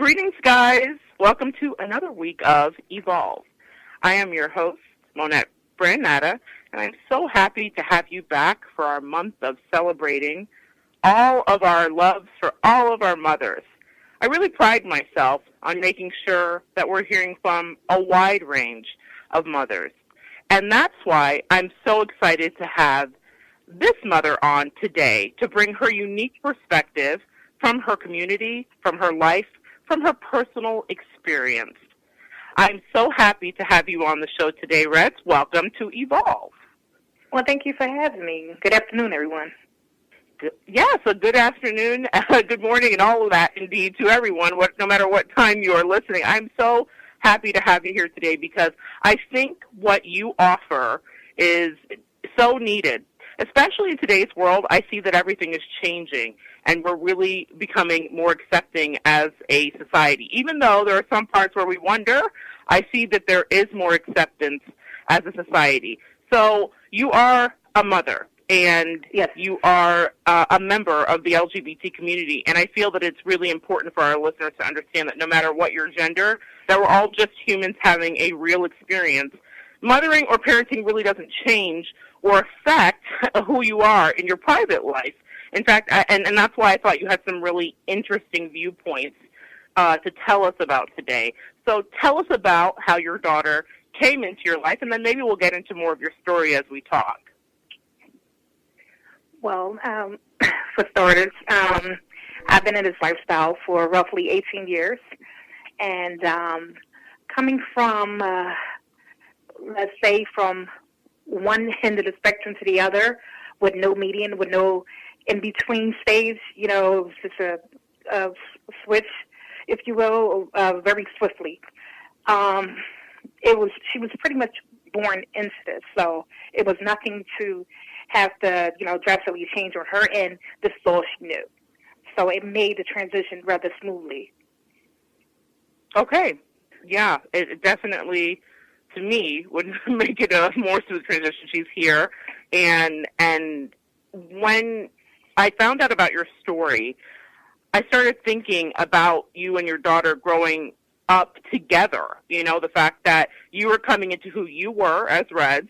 Greetings, guys. Welcome to another week of Evolve. I am your host, Monette Brann-Natta, and I'm so happy to have you back for our month of celebrating all of our loves for all of our mothers. I really pride myself on making sure that we're hearing from a wide range of mothers. And that's why I'm so excited to have this mother on today to bring her unique perspective from her community, from her life, from her personal experience. I'm so happy to have you on the show today, Reds. Welcome to Evolve. Well, thank you for having me. Good afternoon, everyone. Yes, a good afternoon, good morning, and all of that, indeed, to everyone, no matter what time you are listening. I'm so happy to have you here today because I think what you offer is so needed. Especially in today's world, I see that everything is changing, and we're really becoming more accepting as a society. Even though there are some parts where we wonder, I see that there is more acceptance as a society. So you are a mother, and yes, you are a member of the LGBT community, and I feel that it's really important for our listeners to understand that no matter what your gender, that we're all just humans having a real experience. Mothering or parenting really doesn't change or affect who you are in your private life. In fact, and that's why I thought you had some really interesting viewpoints to tell us about today. So tell us about how your daughter came into your life, and then maybe we'll get into more of your story as we talk. Well, for starters, I've been in this lifestyle for roughly 18 years, and coming from, let's say, from one end of the spectrum to the other, with no median, with no in-between stage, it was just a switch, if you will, very swiftly. She was pretty much born into this, so it was nothing to have to, drastically change on her end. This is all she knew. So it made the transition rather smoothly. Okay. Yeah, it definitely, to me, would make it a more smooth transition. She's here. And when I found out about your story, I started thinking about you and your daughter growing up together. The fact that you were coming into who you were as Reds,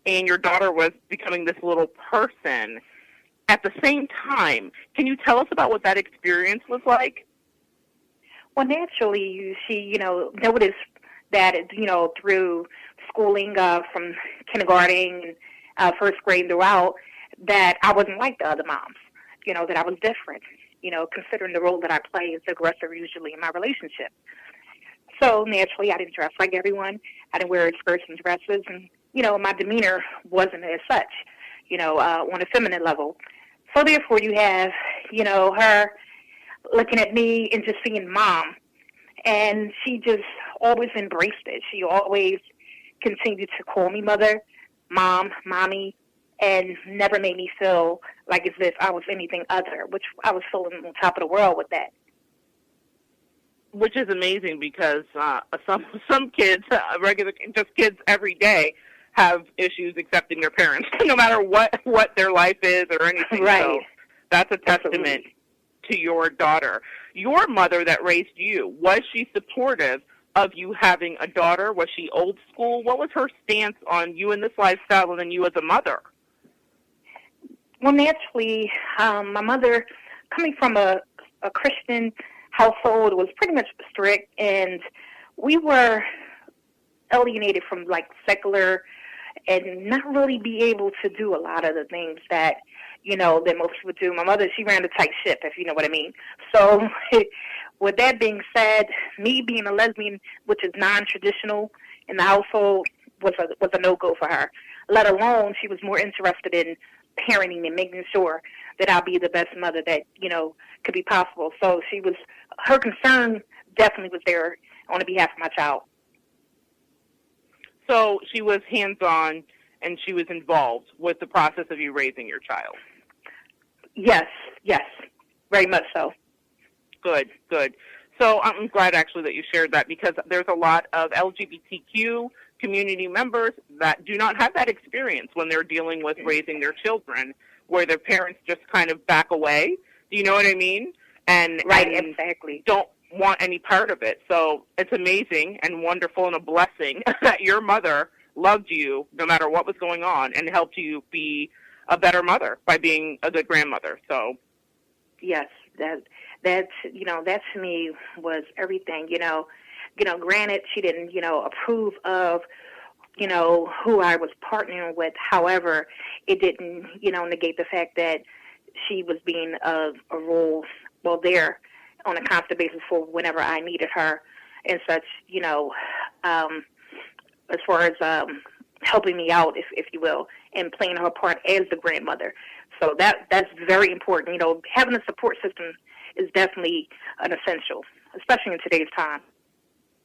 and your daughter was becoming this little person at the same time. Can you tell us about what that experience was like? Well, naturally, she, noticed that, through schooling from kindergarten, first grade throughout, that I wasn't like the other moms, that I was different, considering the role that I play as the aggressor usually in my relationship. So naturally, I didn't dress like everyone. I didn't wear skirts and dresses, and, my demeanor wasn't as such, on a feminine level. So therefore, you have, her looking at me and just seeing mom, and she just always embraced it. She always continued to call me mother, mom, mommy, and never made me feel like as if I was anything other, which I was feeling on top of the world with that. Which is amazing because some kids, just kids every day, have issues accepting their parents, no matter what their life is or anything. Right. So that's a testament to your daughter. Your mother that raised you, was she supportive of you having a daughter? Was she old school? What was her stance on you in this lifestyle and then you as a mother? Well, naturally, my mother, coming from a Christian household, was pretty much strict, and we were alienated from, secular and not really be able to do a lot of the things that, that most people do. My mother, she ran a tight ship, if you know what I mean. So with that being said, me being a lesbian, which is non-traditional in the household, was a no-go for her, let alone she was more interested in parenting and making sure that I'll be the best mother that, could be possible. So her concern definitely was there on behalf of my child. So she was hands-on and she was involved with the process of you raising your child. Yes, very much so. Good. So I'm glad actually that you shared that because there's a lot of LGBTQ community members that do not have that experience when they're dealing with raising their children, where their parents just kind of back away. Do you know what I mean? Right, exactly. Don't want any part of it. So it's amazing and wonderful and a blessing that your mother loved you no matter what was going on and helped you be a better mother by being a good grandmother. So yes, that to me was everything. Granted, she didn't approve of who I was partnering with. However, it didn't negate the fact that she was being a role there on a constant basis for whenever I needed her and such. As far as helping me out, if you will, and playing her part as the grandmother. So that's very important. Having a support system is definitely an essential, especially in today's time.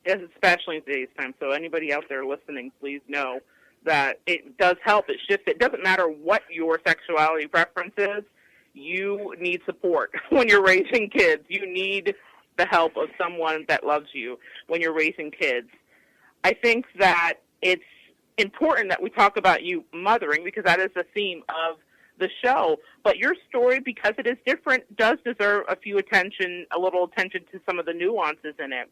Yes, especially in today's time. So anybody out there listening, please know that it does help. It shifts. It doesn't matter what your sexuality preference is. You need support when you're raising kids. You need the help of someone that loves you when you're raising kids. I think that it's important that we talk about you mothering because that is the theme of the show. But your story, because it is different, does deserve a little attention to some of the nuances in it.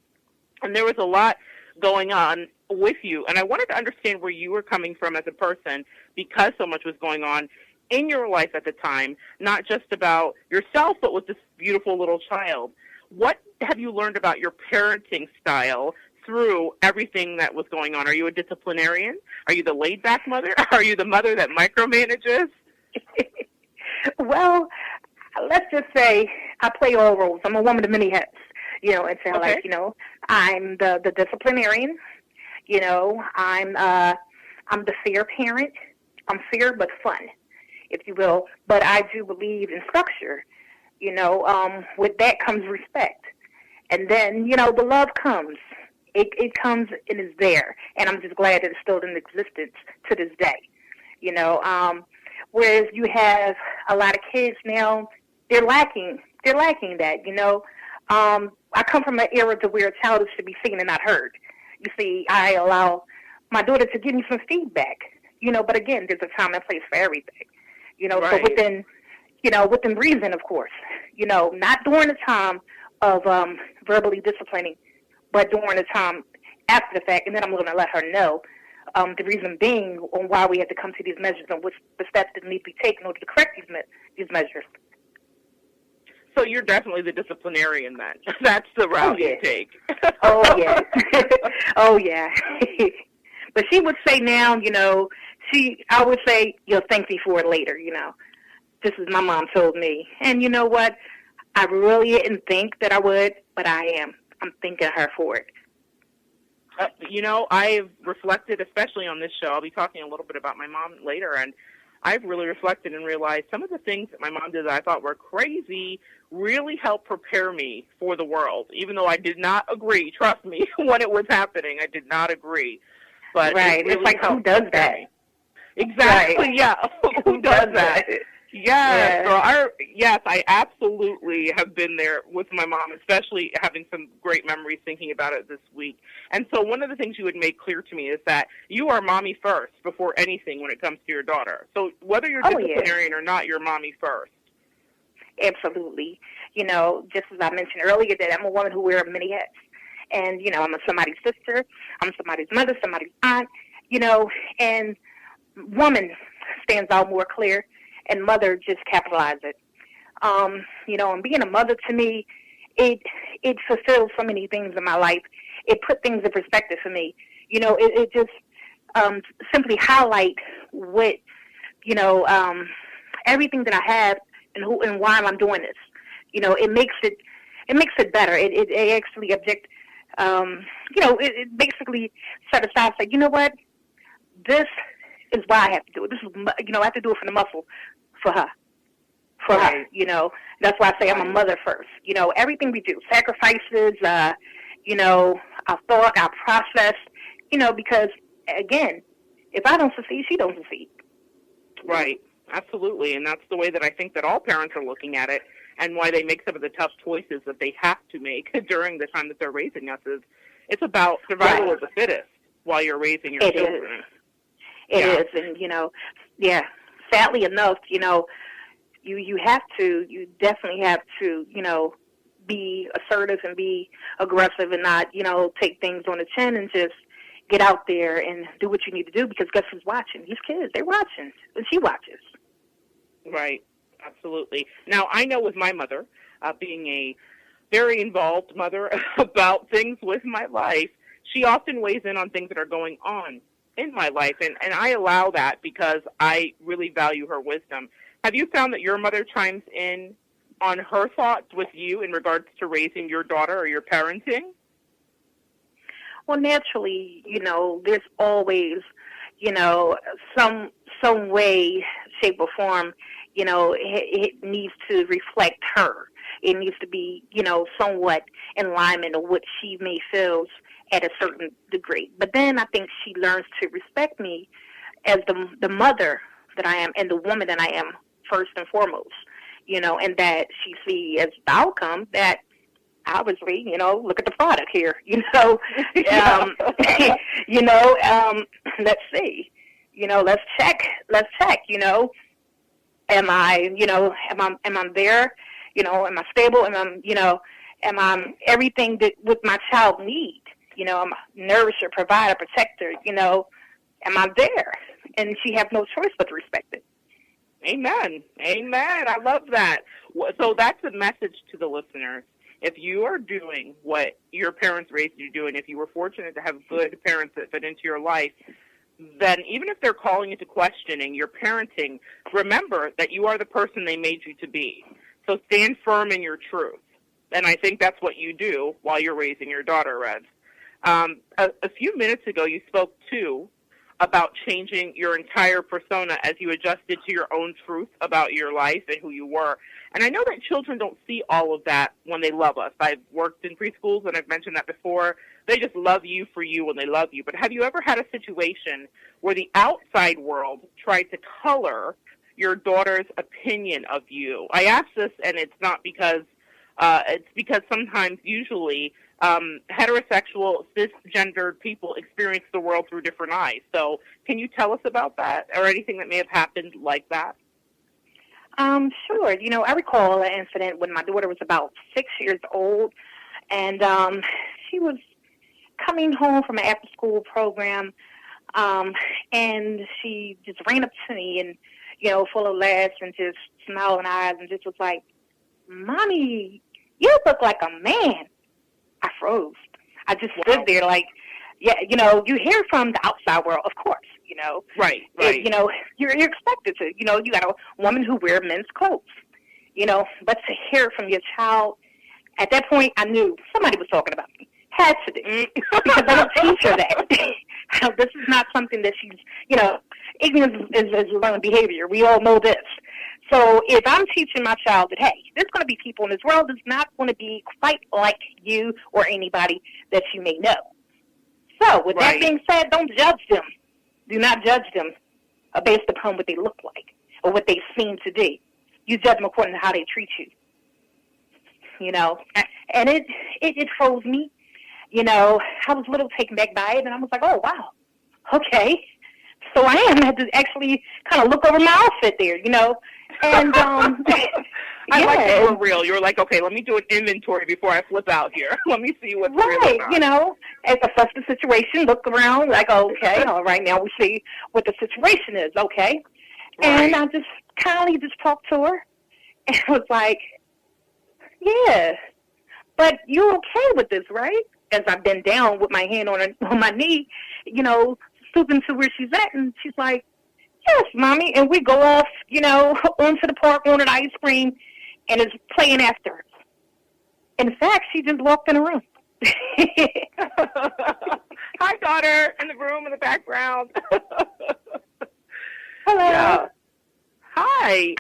And there was a lot going on with you. And I wanted to understand where you were coming from as a person because so much was going on in your life at the time, not just about yourself, but with this beautiful little child. What have you learned about your parenting style through everything that was going on? Are you a disciplinarian? Are you the laid-back mother? Are you the mother that micromanages? Well, let's just say I play all roles. I'm a woman of many hats. And so Okay. I'm the disciplinarian. I'm the fair parent. I'm fair but fun, if you will. But I do believe in structure. With that comes respect. And then, the love comes. It comes and is there. And I'm just glad that it's still in existence to this day. Whereas you have a lot of kids now, they're lacking that, I come from an era to where a child is to be seen and not heard. You see, I allow my daughter to give me some feedback, but again, there's a time and place for everything, Right. So within reason, of course, not during the time of verbally disciplining, but during the time after the fact, and then I'm going to let her know the reason being on why we had to come to these measures and which the steps that need to be taken in order to correct these measures. So you're definitely the disciplinarian then. That's the route you take. Oh, yeah. Oh, yeah. But she would say now, I would say, you'll thank me for it later, This is my mom told me. And you know what? I really didn't think that I would, but I am. I'm thanking her for it. I've reflected, especially on this show. I'll be talking a little bit about my mom later, and I've really reflected and realized some of the things that my mom did that I thought were crazy really helped prepare me for the world, even though I did not agree. Trust me, when it was happening, I did not agree. But right. It really it's like, who does that? Me. Exactly, right. Yeah. Who does that? Yes, yeah. Yes, I absolutely have been there with my mom, especially having some great memories thinking about it this week. And so one of the things you would make clear to me is that you are mommy first before anything when it comes to your daughter. So whether you're disciplinarian or not, you're mommy first. Absolutely. Just as I mentioned earlier, that I'm a woman who wears many hats. And, I'm somebody's sister, I'm somebody's mother, somebody's aunt, and woman stands out more clear. And mother just capitalize it. And being a mother to me, it fulfills so many things in my life. It put things in perspective for me. It just simply highlight what, everything that I have and why I'm doing this. It makes it better. It actually it basically set aside, say, you know what, this is why I have to do it. This is, I have to do it for the muscle, for her. Right. That's why I say I'm a mother first. Everything we do, sacrifices, our thought, our process, because, again, if I don't succeed, she don't succeed. Right. Absolutely. And that's the way that I think that all parents are looking at it and why they make some of the tough choices that they have to make during the time that they're raising us is it's about survival of the fittest while you're raising your children. It is. And, sadly enough, you definitely have to, be assertive and be aggressive and not, take things on the chin and just get out there and do what you need to do, because guess who's watching? These kids, they're watching, and she watches. Right, absolutely. Now, I know with my mother, being a very involved mother about things with my life, she often weighs in on things that are going on in my life, and I allow that because I really value her wisdom. Have you found that your mother chimes in on her thoughts with you in regards to raising your daughter or your parenting? Well, naturally, there's always, some way, shape, or form, it needs to reflect her. It needs to be, somewhat in alignment of what she may feel at a certain degree. But then I think she learns to respect me as the mother that I am and the woman that I am first and foremost, and that she sees as the outcome that obviously, look at the product here, let's see, let's check, am I there, am I stable, am I everything that with my child needs, I'm a nourisher, provider, protector, am I there? And she has no choice but to respect it. Amen. Amen. I love that. So that's a message to the listeners. If you are doing what your parents raised you to do, and if you were fortunate to have good parents that fit into your life, then even if they're calling into questioning your parenting, remember that you are the person they made you to be. So stand firm in your truth. And I think that's what you do while you're raising your daughter, Red. A few minutes ago, you spoke, too, about changing your entire persona as you adjusted to your own truth about your life and who you were. And I know that children don't see all of that when they love us. I've worked in preschools, and I've mentioned that before. They just love you for you when they love you. But have you ever had a situation where the outside world tried to color your daughter's opinion of you? I ask this, and it's not because it's because sometimes, usually, heterosexual, cisgendered people experience the world through different eyes. So can you tell us about that or anything that may have happened like that? Sure. I recall an incident when my daughter was about 6 years old, and she was coming home from an after-school program, and she just ran up to me and, full of laughs and just smiling eyes and just was like, "Mommy, you look like a man." I froze. I just stood there like, yeah, you hear from the outside world, of course, Right. You're expected to, you got a woman who wears men's clothes, but to hear from your child, at that point, I knew somebody was talking about me. Had to be, because I don't teach her that. This is not something that she's, ignorance is learned behavior. We all know this. So if I'm teaching my child that, hey, there's going to be people in this world that's not going to be quite like you or anybody that you may know. So with that being said, don't judge them. Do not judge them based upon what they look like or what they seem to do. You judge them according to how they treat you. And it froze me. I was a little taken back by it, and I was like, oh, wow, okay. So I had to actually kind of look over my outfit there, And I like that you were real. You were like, okay, let me do an inventory before I flip out here. Let me see what's right. real. As assess the situation, look around, like, okay, all right, now we see what the situation is, okay. Right. And I just kindly just talked to her, and I was like, yeah, but you're okay with this, right? As I bend down with my hand on my knee, stooping to where she's at, and she's like, yes, Mommy. And we go off, onto the park, wanted ice cream, and is playing after her. In fact, she just walked in the room. Hi, daughter, in the room in the background. Hello. Yeah. Hi.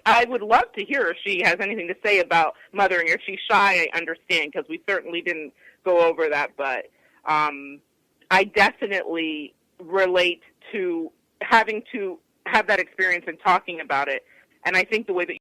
I would love to hear if she has anything to say about mothering. If she's shy, I understand, because we certainly didn't go over that. But I definitely relate to having to have that experience and talking about it. And I think the way that